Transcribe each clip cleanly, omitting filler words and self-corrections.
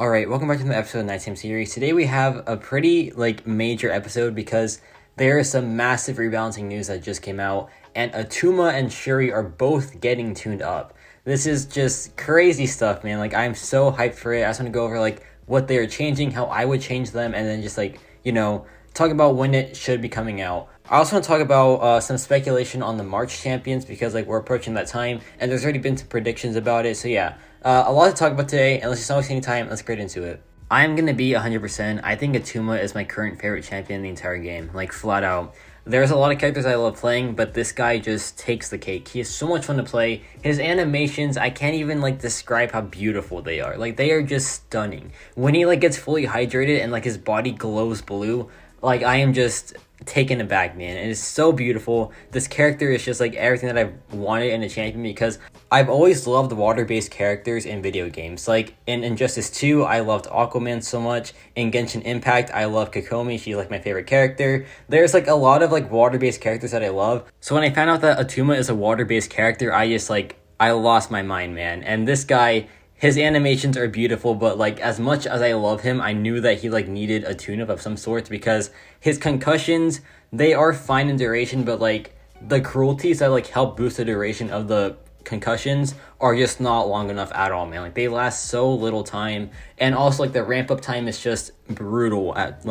Alright, welcome back to the episode of Nighttime Series. Today we have a pretty, major episode because there is some massive rebalancing news that just came out, and Attuma and Shuri are both getting tuned up. This is just crazy stuff, man. I'm so hyped for it. I just want to go over, what they are changing, how I would change them, and then just, talk about when it should be coming out. I also want to talk about some speculation on the March champions because, we're approaching that time, and there's already been some predictions about it, so yeah. A lot to talk about today, and let's just not waste any time. Let's get into it. I'm going to be 100%. I think Attuma is my current favorite champion in the entire game, flat out. There's a lot of characters I love playing, but this guy just takes the cake. He is so much fun to play. His animations, I can't even, describe how beautiful they are. They are just stunning. When he, gets fully hydrated and, his body glows blue, I am just taken aback, man. It is so beautiful. This character is just everything that I've wanted in a champion because I've always loved water-based characters in video games. In Injustice 2, I loved Aquaman so much. In Genshin Impact, I love Kokomi. She's my favorite character. There's a lot of water-based characters that I love. So when I found out that Attuma is a water-based character, I just I lost my mind, man. And this guy, his animations are beautiful, but as much as I love him, I knew that he needed a tune-up of some sort because his concussions, they are fine in duration, but the cruelties that help boost the duration of the concussions are just not long enough at all, man. They last so little time, and also the ramp up time is just brutal at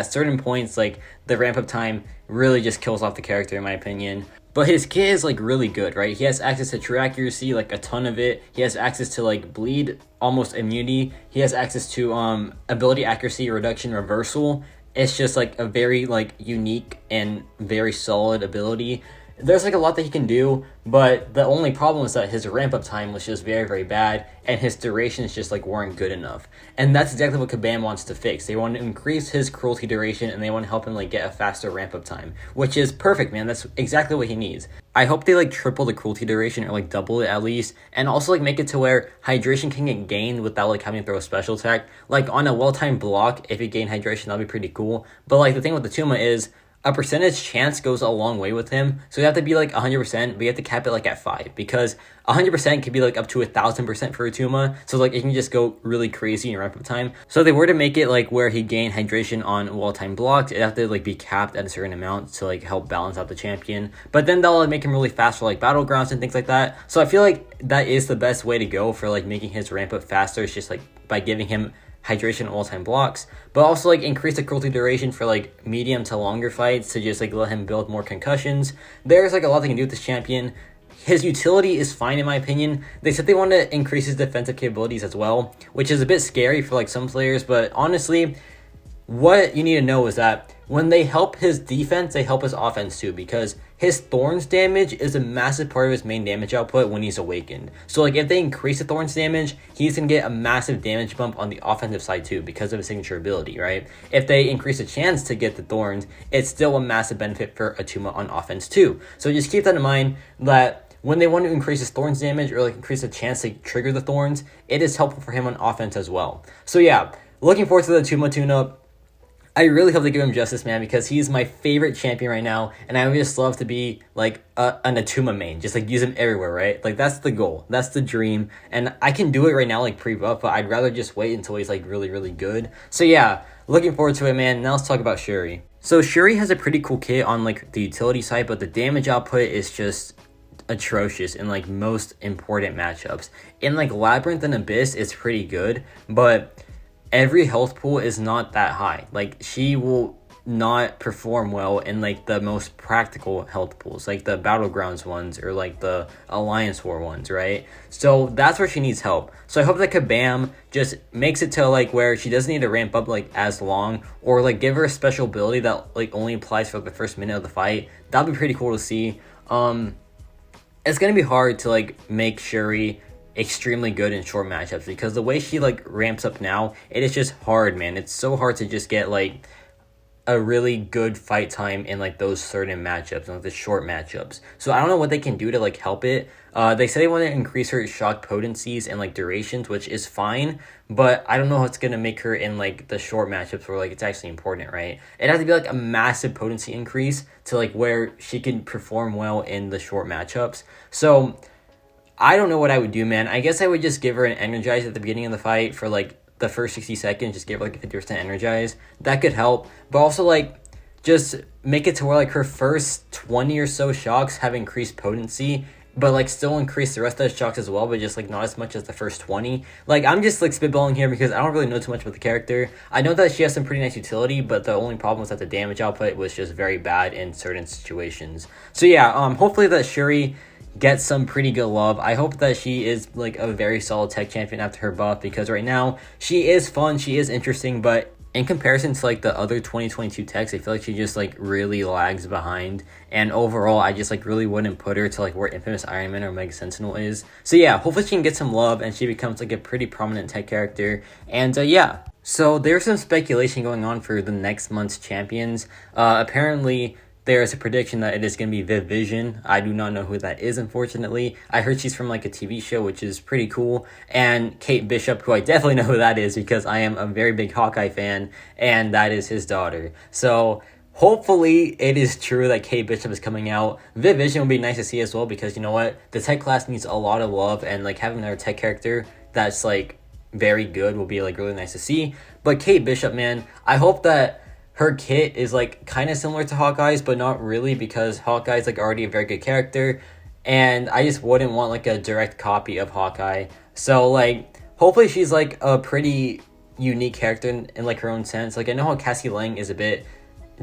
certain points. The ramp up time really just kills off the character in my opinion. But his kit is really good, right? He has access to true accuracy, a ton of it. He has access to bleed, almost immunity. He has access to ability accuracy reduction reversal. It's just a very unique and very solid ability. There's a lot that he can do, but the only problem is that his ramp up time was just very, very bad, and his durations just weren't good enough. And that's exactly what Kabam wants to fix. They want to increase his cruelty duration, and they want to help him get a faster ramp up time, which is perfect, man. That's exactly what he needs. I hope they triple the cruelty duration or double it at least, and also make it to where hydration can get gained without having to throw a special attack. On a well-timed block, if you gain hydration, that'll be pretty cool. But the thing with the Attuma is a percentage chance goes a long way with him. So you have to be 100%, but you have to cap it at 5 because 100% can be up to 1,000% for Attuma. So it can just go really crazy in ramp up time. So if they were to make it where he gained hydration on well-timed blocks, it'd have to be capped at a certain amount to help balance out the champion. But then that'll make him really fast for battlegrounds and things like that. So I feel that is the best way to go for making his ramp up faster. It's just by giving him hydration at all-time blocks, but also increase the cruelty duration for medium to longer fights to just let him build more concussions. There's a lot they can do with this champion. His utility is fine in my opinion. They said they want to increase his defensive capabilities as well, which is a bit scary for some players, but honestly, what you need to know is that when they help his defense, they help his offense too, because his Thorns damage is a massive part of his main damage output when he's awakened. So if they increase the Thorns damage, he's going to get a massive damage bump on the offensive side too because of his signature ability, right? If they increase the chance to get the Thorns, it's still a massive benefit for Attuma on offense too. So just keep that in mind that when they want to increase his Thorns damage or increase the chance to trigger the Thorns, it is helpful for him on offense as well. So yeah, looking forward to the Attuma Tune Up. I really hope they give him justice, man, because he's my favorite champion right now, and I would just love to be an Attuma main, just use him everywhere, right? That's the goal, that's the dream, and I can do it right now pre-buff, but I'd rather just wait until he's really, really good. So yeah, looking forward to it, man. Now let's talk about Shuri. So Shuri has a pretty cool kit on the utility side, but the damage output is just atrocious in most important matchups. In Labyrinth and Abyss, it's pretty good, but every health pool is not that high. She will not perform well in the most practical health pools, the Battlegrounds ones or the Alliance War ones, right? So that's where she needs help. So I hope that Kabam just makes it to where she doesn't need to ramp up as long, or give her a special ability that only applies for the first minute of the fight. That'd be pretty cool to see. It's gonna be hard to make Shuri extremely good in short matchups because the way she ramps up now, it is just hard, man. It's so hard to just get a really good fight time in those certain matchups and the short matchups. So I don't know what they can do to help it. They say they want to increase her shock potencies and durations, which is fine, but I don't know how it's gonna make her in the short matchups where it's actually important, right? It has to be a massive potency increase to where she can perform well in the short matchups. So I don't know what I would do, man. I guess I would just give her an Energize at the beginning of the fight for the first 60 seconds, just give her like a 50% energize. That could help. But also like just make it to where like her first 20 or so shocks have increased potency, but like still increase the rest of the shocks as well, but just like not as much as the first 20. Like I'm just like spitballing here because I don't really know too much about the character. I know that she has some pretty nice utility, but the only problem was that the damage output was just very bad in certain situations. So yeah, hopefully that Shuri gets some pretty good love. I hope that she is like a very solid tech champion after her buff, because right now she is fun, she is interesting, but in comparison to like the other 2022 techs, I feel like she just like really lags behind. And overall, I just like really wouldn't put her to like where Infamous Iron Man or Mega Sentinel is. So yeah, hopefully she can get some love and she becomes like a pretty prominent tech character. And yeah, so there's some speculation going on for the next month's champions. Apparently there is a prediction that it is going to be Viv Vision. I do not know who that is, unfortunately. I heard she's from like a TV show, which is pretty cool. And Kate Bishop, who I definitely know who that is because I am a very big Hawkeye fan, and that is his daughter. So hopefully it is true that Kate Bishop is coming out. Viv Vision would be nice to see as well, because you know what? The tech class needs a lot of love, and like having another tech character that's like very good will be like really nice to see. But Kate Bishop, man, I hope that her kit is like kind of similar to Hawkeye's, but not really, because Hawkeye's like already a very good character, and I just wouldn't want like a direct copy of Hawkeye. So like hopefully she's like a pretty unique character in like her own sense. Like I know how Cassie Lang is a bit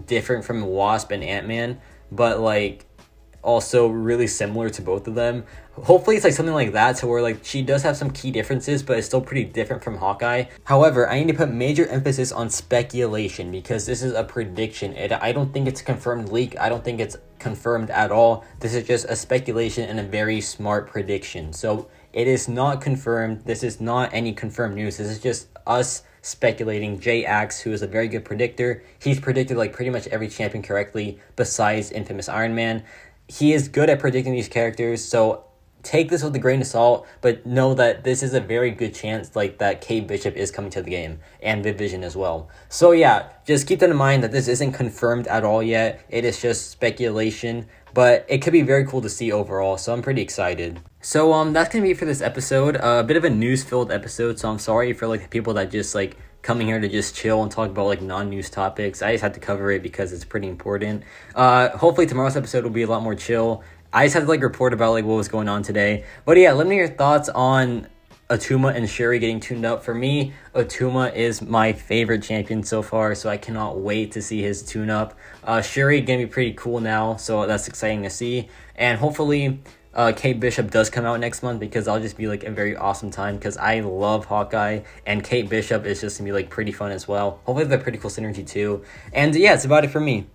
different from Wasp and Ant-Man, but like also really similar to both of them. Hopefully it's like something like that, to where like she does have some key differences, but it's still pretty different from Hawkeye. However, I need to put major emphasis on speculation, because this is a prediction. I don't think it's a confirmed leak. I don't think it's confirmed at all. This is just a speculation and a very smart prediction. So it is not confirmed. This is not any confirmed news. This is just us speculating. Jay Axe, who is a very good predictor, he's predicted like pretty much every champion correctly besides Infamous Iron Man. He is good at predicting these characters, so take this with a grain of salt, but know that this is a very good chance like that Kate Bishop is coming to the game, and Viv Vision as well. So yeah, just keep that in mind that this isn't confirmed at all yet. It is just speculation, but it could be very cool to see overall, so I'm pretty excited. So that's gonna be it for this episode. A bit of a news-filled episode, so I'm sorry for like the people that just like coming here to just chill and talk about like non-news topics. I just had to cover it because it's pretty important. Hopefully tomorrow's episode will be a lot more chill. I just had to like report about like what was going on today. But yeah, let me know your thoughts on Attuma and Shuri getting tuned up. For me, Attuma is my favorite champion so far, so I cannot wait to see his tune up. Shuri gonna be pretty cool now, so that's exciting to see. And hopefully Kate Bishop does come out next month, because I'll just be like a very awesome time, because I love Hawkeye, and Kate Bishop is just gonna be like pretty fun as well. Hopefully they're pretty cool synergy too. And yeah, it's about it for me.